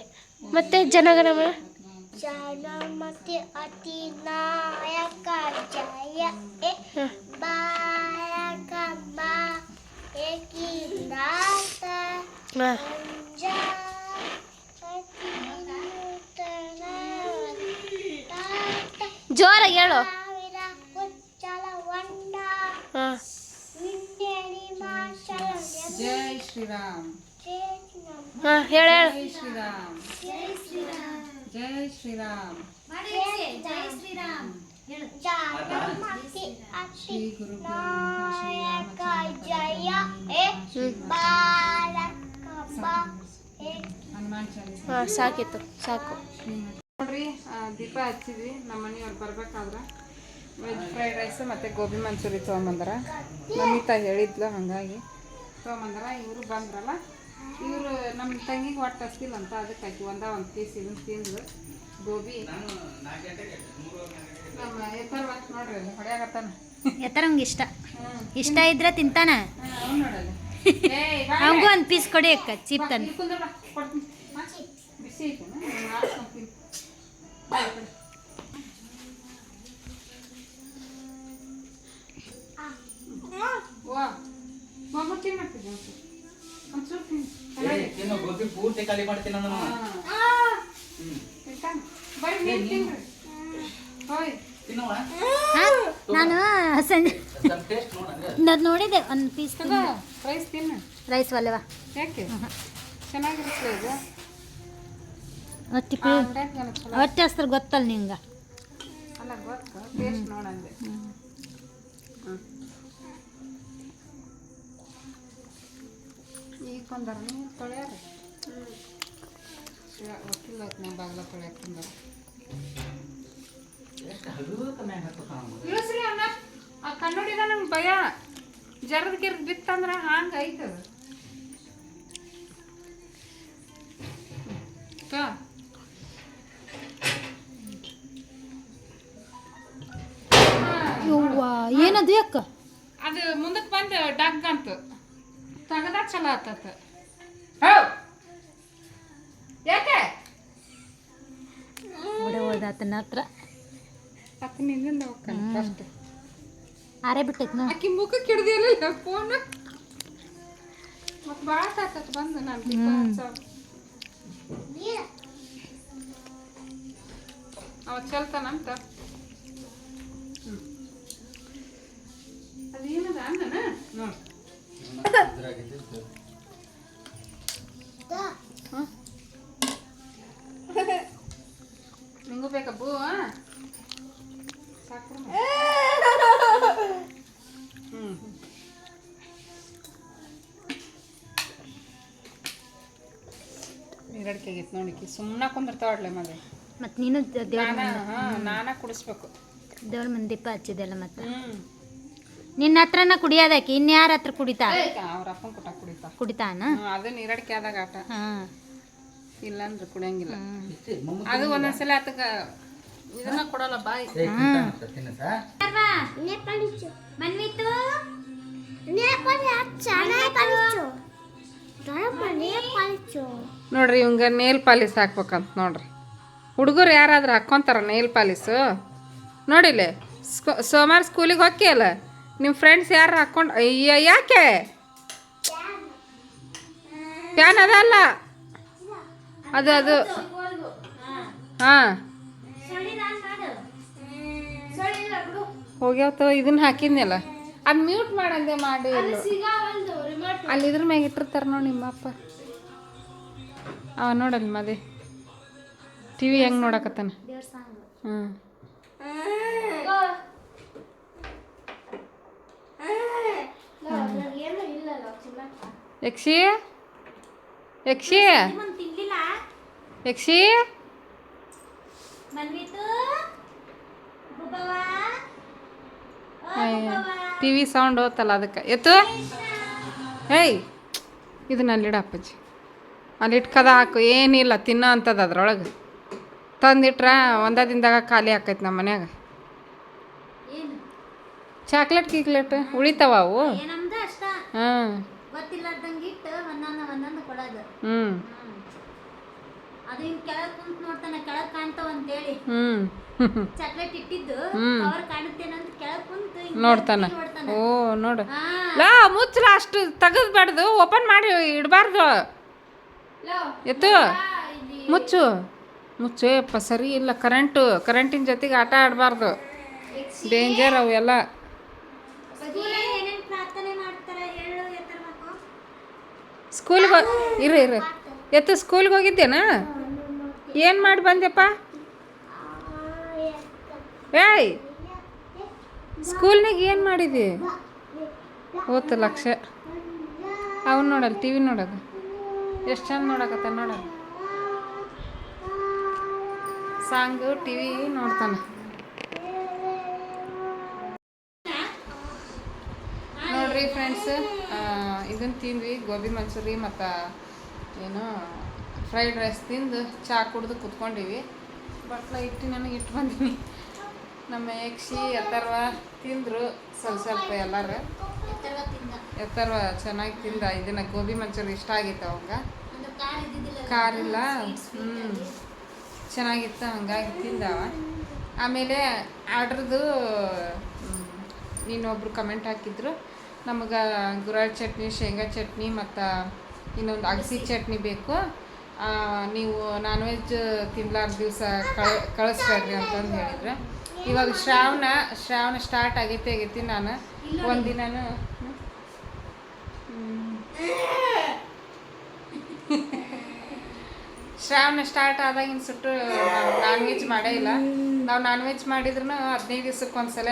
ಮತ್ತೆ ಜನಗಣಮ ಜನಮತಿ ಅತಿ ನಾಯಕ ಜಯ ಬಾಲಕ ಬಾ ಏಕೀನಾಥ ಜೋರಾಗಿ ಹೇಳು. ಹಾಂ, ಜೈ ಶ್ರೀರಾಮ್, ಹಾಂ ಹೇಳು ಹೇಳು. ಜೈ ಶ್ರೀರಾಮ್, ಜೈ ಶ್ರೀರಾಮ್, ಜನಮತಿ ಶ್ರೀ ಅತಿ ಗುರು ನಾಯಕ ಜಯ ಬಾಲಕ ಬಾ ಹನುಮಾನ್ ಚಾಲೀಸ. ಹಾಂ ಸಾಕಿತ್ತು, ಸಾಕು. ನೋಡ್ರಿ ದೀಪ ಹಚ್ಚಿದ್ವಿ. ನಮ್ಮ ಮನೆಯವ್ರು ಬರ್ಬೇಕಾದ್ರೆ ವೆಜ್ ಫ್ರೈಡ್ ರೈಸ್ ಮತ್ತು ಗೋಬಿ ಮಂಚೂರಿ ತೊಗೊಂಬಂದಾರ. ನಮಿತಾ ಹೇಳಿದ್ಲು, ಹಾಗಾಗಿ ತೊಗೊಂಬಂದಾರ. ಇವರು ಬಂದ್ರಲ್ಲ, ಇವರು ನಮ್ಮ ತಂಗಿಗೆ ಹೊಟ್ಟೆ ಹಸ್ತಿಲ್ಲ ಅಂತ ಅದಕ್ಕೆ ಹಾಕಿ ಒಂದು ಪೀಸ್ ಇದನ್ನು ತಿಂದು ಗೋಬಿ. ನಮ್ಮ ಎತ್ತರವ ನೋಡ್ರಿ ಅಲ್ಲಿ ಹೊಡ್ಯಾಗತ್ತಾನ. ಎತ್ತರಂಗೆ ಇಷ್ಟ ಇಷ್ಟ ಇದ್ರೆ ತಿಂತಾನ. ಅವ್ನು ನೋಡಲ್ಲ, ಅವಂಗೂ ಒಂದು ಪೀಸ್ ಕೊಡಿ ಅಕ್ಕ, ಚೀಪ್ ತಂದು. ಬಿಸಿ ಐತೆ ಗೋಬಿ ಪೂರ್ತಿ ಖಾಲಿ ಮಾಡ್ತೀನಿ ನಾನು. ತಿನ್ನೋಣ? ನಾನು ಸಂಜೆ ಸ್ವಲ್ಪ ಟೇಸ್ಟ್ ನೋಡಂದ್ರೆ ನಾನು ನೋಡಿದೆ ಒಂದು ಪೀಸ್ ರೈಸ್ ತಿನ್ನು. ರೈಸ್ ಒಲ್ಲೆವ ಯಾಕೆ ಚೆನ್ನಾಗಿರ್ತದೆ ಇದು. ಒಟ್ಟಿ ಚಲೋ ಹೊಟ್ಟೆ ಹಸ್ತ್ರ ಗೊತ್ತಲ್ಲ ನಿಂಗೆ. ಅಲ್ಲ ಗೊತ್ತು, ಟೇಸ್ಟ್ ನೋಡಂದೆ. ಈಗ ಬಂದಾರ ನೀವು ತೊಳ್ಯಾರ ಗೊತ್ತಿಲ್ಲ ನಾವು ಬಾಗ್ಲ ತೊಳ್ಯಾಕ ಬಂದಾರ. ಇಳಿಸ್ರಿ ಅಣ್ಣ, ಆ ಕನ್ನಡಿಗ ನಂಗೆ ಭಯ. ಜರದ್ ಗಿರ್ದ್ ಬಿತ್ತಂದ್ರೆ ಹಂಗೆ ಐತದ. ಏನದು ಯಾಕ ಅದು ಮುಂದಕ್ಕೆ ಬಂದು ಡಗ್ ಅಂತ ತಗದ ಚಲೋ ಆತತ. ಯಾಕೆ ಓಡಾತನ ಹತ್ರ ಅಕ್ಕ ನಿಂದಿಂದ ಹೋಗ್ತಾನೆ ಫಸ್ಟ್. ಆರೇ ಬಿಟ್ಟೈತೆ ನೋ. ಆಕಿ ಮುಖಕ್ಕೆ ಹಿಡ್ದಿಲ್ಲ ಫೋನ್. ಮತ್ತು ಭಾಳ ಆತತ ಬಂದು ನಾನು ದೀಪ ಹಚ್ಚವ. ಅವ ಚಲ್ತಾನಂತ. ಅದೇನದ ಅನ್ನನ ನೋಡಿ. ನಿಂಗೂ ಬೇಕಬ್ಬು ಸಾಕು. ನೀರಡಿಕೆಗಿತ್ತು ನೋಡಿಕಿ ಸುಮ್ಮನೆ ಕುಂದಿರ್ತಾವಡ್ಲೆ ಮಗ. ಮತ್ತು ನೀನು ದೇವ್ರ ನಾನಾ ಕುಡಿಸ್ಬೇಕು. ದೇವ್ರ ಮುಂದೆ ದೀಪ ಹಚ್ಚಿದೆಲ್ಲ. ಮತ್ತು ನಿನ್ನ ಹತ್ರನ ಕುಡಿಯೋದಕ್ಕೆ ಇನ್ಯಾರ ಹತ್ರ ಕುಡಿತಾ? ಅವ್ರ ಅಪ್ಪನ ಕೊಟ್ಟ ಕುಡಿತಾನ. ಅದು ನೀರಡಿಕೆ ಆದಾಗ ಆಟ. ಹಾಂ, ಇಲ್ಲಾಂದ್ರೆ ಕುಡಿಯಂಗಿಲ್ಲ. ಅದು ಒಂದೊಂದ್ಸಲ ಆತಗ ಇದನ್ನ ಕೊಡಲ್ಲ ಬಾಯಿ. ನೋಡ್ರಿ ಇವಂಗ ನೇಲ್ ಪಾಲಿಸ್ ಹಾಕ್ಬೇಕಂತ ನೋಡ್ರಿ. ಹುಡುಗರು ಯಾರಾದ್ರೂ ಹಾಕ್ಕೊಂತಾರ ನೇಲ್ ಪಾಲಿಸು ನೋಡಿಲ್ಲ. ಸೋಮವಾರ ಸ್ಕೂಲಿಗೆ ಹೋಗ್ಯಲ್ಲ, ನಿಮ್ಮ ಫ್ರೆಂಡ್ಸ್ ಯಾರು ಹಾಕ್ಕೊಂಡು ಅಯ್ಯ ಯಾಕೆ ಫ್ಯಾನ್ ಅದಲ್ಲ ಅದು ಅದು ಹಾಂ ಹೋಗ್ಯಾವ ಇದನ್ನ ಹಾಕಿದ್ನಲ್ಲ ಅದು ಮ್ಯೂಟ್ ಮಾಡಂದೆ ಮಾಡಿ ಅಲ್ಲಿ ಇದ್ರ ಮ್ಯಾಗ ಇಟ್ಟಿರ್ತಾರೆ ನೋಡಿ ನಿಮ್ಮಪ್ಪ ಅವ ನೋಡಲ್ಲಿ ಮದೆ ಟಿ ವಿ ಹೆಂಗೆ ನೋಡಕತ್ತಾನ ಹ್ಞೂ ಯಕ್ಷಿ ಯಕ್ಷಿ ಯಕ್ಷಿ ಟಿ ವಿ ಸೌಂಡ್ ಹೋತಲ್ಲ ಅದಕ್ಕೆ ಎತ್ತು ಏಯ್ ಇದನ್ನ ಅಲ್ಲಿಡ ಅಪ್ಪಾಜಿ ಅಲ್ಲಿ ಇಟ್ಕದ ಹಾಕು ಏನಿಲ್ಲ ತಿನ್ನೋ ಅಂಥದ್ದು ಅದ್ರೊಳಗೆ ತಂದಿಟ್ರೆ ಒಂದೇ ದಿನದಾಗ ಖಾಲಿ ಆಕೈತೆ ನಮ್ಮ ಮನ್ಯಾಗ ಚಾಕ್ಲೇಟ್ ಗೀಕ್ಲೇಟ್ ಉಳಿತಾವ ಅವು ಹಾಂ ಹ್ಞೂ ಅದು ಹಿಂಗ್ ಕೆಳಗ್ ಕುಂತ್ ನೋಡ್ತಾನ ಕೆಳಗ್ ಕಾಣ್ತಾವ ಅಂತೇಳಿ ಹ್ಞೂ ಚಾಕ್ಲೇಟ್ ಇಟ್ಟಿದ್ದು ಕವರ್ ಕಾಣುತ್ತೇನಂತ ಕೆಳಗ್ ಕುಂತ ನೋಡ್ತಾನ ಓ ನೋಡು ಲಾ ಮುಚ್ಚಲ ಅಷ್ಟು ತೆಗೆದ್ಬಾರ್ದು ಓಪನ್ ಮಾಡಿ ಇಡಬಾರ್ದು ಎತ್ತು ಮುಚ್ಚು ಮುಚ್ಚು ಯಪ್ಪ ಸರಿ ಇಲ್ಲ ಕರೆಂಟಿನ ಜೊತೆಗೆ ಆಟ ಆಡಬಾರ್ದು ಡೇಂಜರ್ ಅವೆಲ್ಲ ಏನೇನ್ ಪ್ರಾರ್ಥನೆ ಮಾಡ್ತಾರೆ ಹೇಳು ಎತ್ತರ ಮಕ್ಕಳು ಸ್ಕೂಲ್ಗೆ ಇರು ಎತ್ತು ಸ್ಕೂಲ್ಗೆ ಹೋಗಿದ್ದೇನಾ ಏನು ಮಾಡಿ ಬಂದೆಪ್ಪ ಏಯ್ ಸ್ಕೂಲ್ನಾಗ ಏನು ಮಾಡಿದಿ ಓದ್ತು ಲಕ್ಷ ಅವ್ನು ನೋಡಲ್ಲ ಟಿ ವಿ ನೋಡೋದು ಎಷ್ಟು ಚಂದ ನೋಡಕತ್ತ ನೋಡಲ್ಲ ಸಾಂಗು ಟಿ ವಿ ನೋಡ್ತಾನೆ ನೋಡ್ರಿ ಫ್ರೆಂಡ್ಸ್ ಇದನ್ನು ತಿಂದ್ವಿ ಗೋಬಿ ಮಂಚೂರಿ ಮತ್ತು ಏನು ಫ್ರೈಡ್ ರೈಸ್ ತಿಂದು ಚಹಾ ಕುಡ್ದು ಕುತ್ಕೊಂಡಿವಿ ಬಟ್ಲ ಇಟ್ಟು ನನಗೆ ಇಟ್ಟು ಬಂದೀನಿ ನಮ್ಮ ಯಕ್ಷಿ ಅಥರ್ವ ತಿಂದರು ಸ್ವಲ್ಪ ಎಲ್ಲರೂ ಎತ್ತರ್ವ ಚೆನ್ನಾಗಿ ತಿಂದ ಇದನ್ನು ಗೋಬಿ ಮಂಚೂರಿ ಇಷ್ಟ ಆಗಿತ್ತು ಅವಂಗ ಕಾರಿಲ್ಲ ಚೆನ್ನಾಗಿತ್ತು ಹಂಗಾಗಿ ತಿಂದವ ಆಮೇಲೆ ಆರ್ಡ್ರದು ಇನ್ನೊಬ್ರು ಕಮೆಂಟ್ ಹಾಕಿದ್ರು ನಮಗೆ ಗುರಾಳ್ ಚಟ್ನಿ ಶೇಂಗಾ ಚಟ್ನಿ ಮತ್ತು ಇನ್ನೊಂದು ಅಗಸಿ ಚಟ್ನಿ ಬೇಕು ನೀವು ನಾನ್ ವೆಜ್ ತಿನ್ಲಾರ್ದ ದಿವಸ ಕಳಿಸ್ಬೇಡ್ರಿ ಅಂತಂದು ಹೇಳಿದ್ರು ಇವಾಗ ಶ್ರಾವಣ ಸ್ಟಾರ್ಟ್ ಆಗೈತಿ ನಾನು ಒಂದಿನೂ ಶ್ರಾವಣ ಸ್ಟಾರ್ಟ್ ಆದಾಗಿನ ಸುಟ್ಟು ನಾನ್ ವೆಜ್ ಮಾಡೇ ಇಲ್ಲ ನಾವು ನಾನ್ ವೆಜ್ ಮಾಡಿದ್ರು 15 ದಿವ್ಸಕ್ಕೆ ಒಂದ್ಸಲ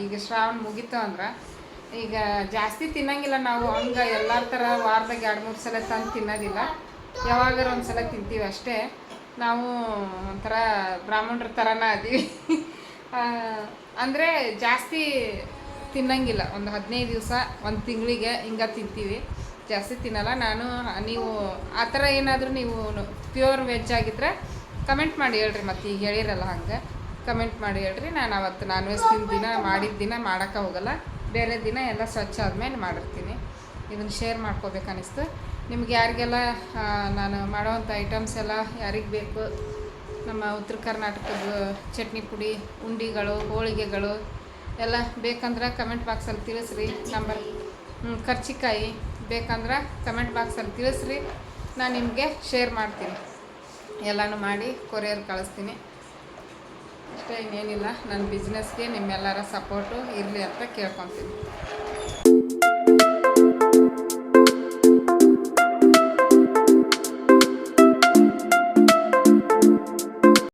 ಈಗ ಶ್ರಾವಣ ಮುಗೀತು ಅಂದ್ರೆ ಈಗ ಜಾಸ್ತಿ ತಿನ್ನಂಗಿಲ್ಲ ನಾವು ಹಂಗೆ ಎಲ್ಲರ ಥರ ವಾರದಾಗ 2-3 ಸಲ ತಂದು ತಿನ್ನೋದಿಲ್ಲ ಯಾವಾಗಾರ ಒಂದ್ಸಲ ತಿಂತೀವಿ ಅಷ್ಟೇ ನಾವು ಒಂಥರ ಬ್ರಾಹ್ಮಣರ ಥರನ ಅದೀವಿ ಅಂದರೆ ಜಾಸ್ತಿ ತಿನ್ನಂಗಿಲ್ಲ ಒಂದು 15 ದಿವಸ ಒಂದು ತಿಂಗಳಿಗೆ ಹಿಂಗೆ ತಿಂತೀವಿ ಜಾಸ್ತಿ ತಿನ್ನಲ್ಲ ನೀವು ಆ ಥರ ಏನಾದರೂ ನೀವು ಪ್ಯೂರ್ ವೆಜ್ ಆಗಿದ್ರೆ ಕಮೆಂಟ್ ಮಾಡಿ ಹೇಳ್ರಿ ಮತ್ತು ಈಗ ಹೇಳಿರಲ್ಲ ಹಂಗೆ ಕಮೆಂಟ್ ಮಾಡಿ ಹೇಳ್ರಿ ನಾನು ಅವತ್ತು ನಾನ್ ವೆಜ್ ದಿನ ಮಾಡಿದ ದಿನ ಮಾಡೋಕ್ಕೆ ಹೋಗಲ್ಲ ಬೇರೆ ದಿನ ಎಲ್ಲ ಸ್ವಚ್ಛ ಆದಮೇಲೆ ಮಾಡಿರ್ತೀನಿ ಇದನ್ನು ಶೇರ್ ಮಾಡ್ಕೋಬೇಕು ಅನ್ನಿಸ್ತು ನಿಮ್ಗೆ ಯಾರಿಗೆಲ್ಲ ನಾನು ಮಾಡೋವಂಥ ಐಟಮ್ಸ್ ಎಲ್ಲ ಯಾರಿಗೆ ಬೇಕು ನಮ್ಮ ಉತ್ತರ ಕರ್ನಾಟಕದ ಚಟ್ನಿ ಪುಡಿ ಉಂಡಿಗಳು ಹೋಳಿಗೆಗಳು ಎಲ್ಲ ಬೇಕಂದ್ರೆ ಕಮೆಂಟ್ ಬಾಕ್ಸಲ್ಲಿ ತಿಳಿಸ್ರಿ ನಂಬರ್ ಕರ್ಚಿಕಾಯಿ ಬೇಕಂದ್ರೆ ಕಮೆಂಟ್ ಬಾಕ್ಸಲ್ಲಿ ತಿಳಿಸ್ರಿ ನಾನು ನಿಮಗೆ ಶೇರ್ ಮಾಡ್ತೀನಿ ಎಲ್ಲನೂ ಮಾಡಿ ಕೊರಿಯರ್ ಕಳಿಸ್ತೀನಿ ಅಷ್ಟೇ ಇನ್ನೇನಿಲ್ಲ ನನ್ನ ಬಿಸ್ನೆಸ್ಗೆ ನಿಮ್ಮೆಲ್ಲರ ಸಪೋರ್ಟು ಇರಲಿ ಅಂತ ಕೇಳ್ಕೊತೀನಿ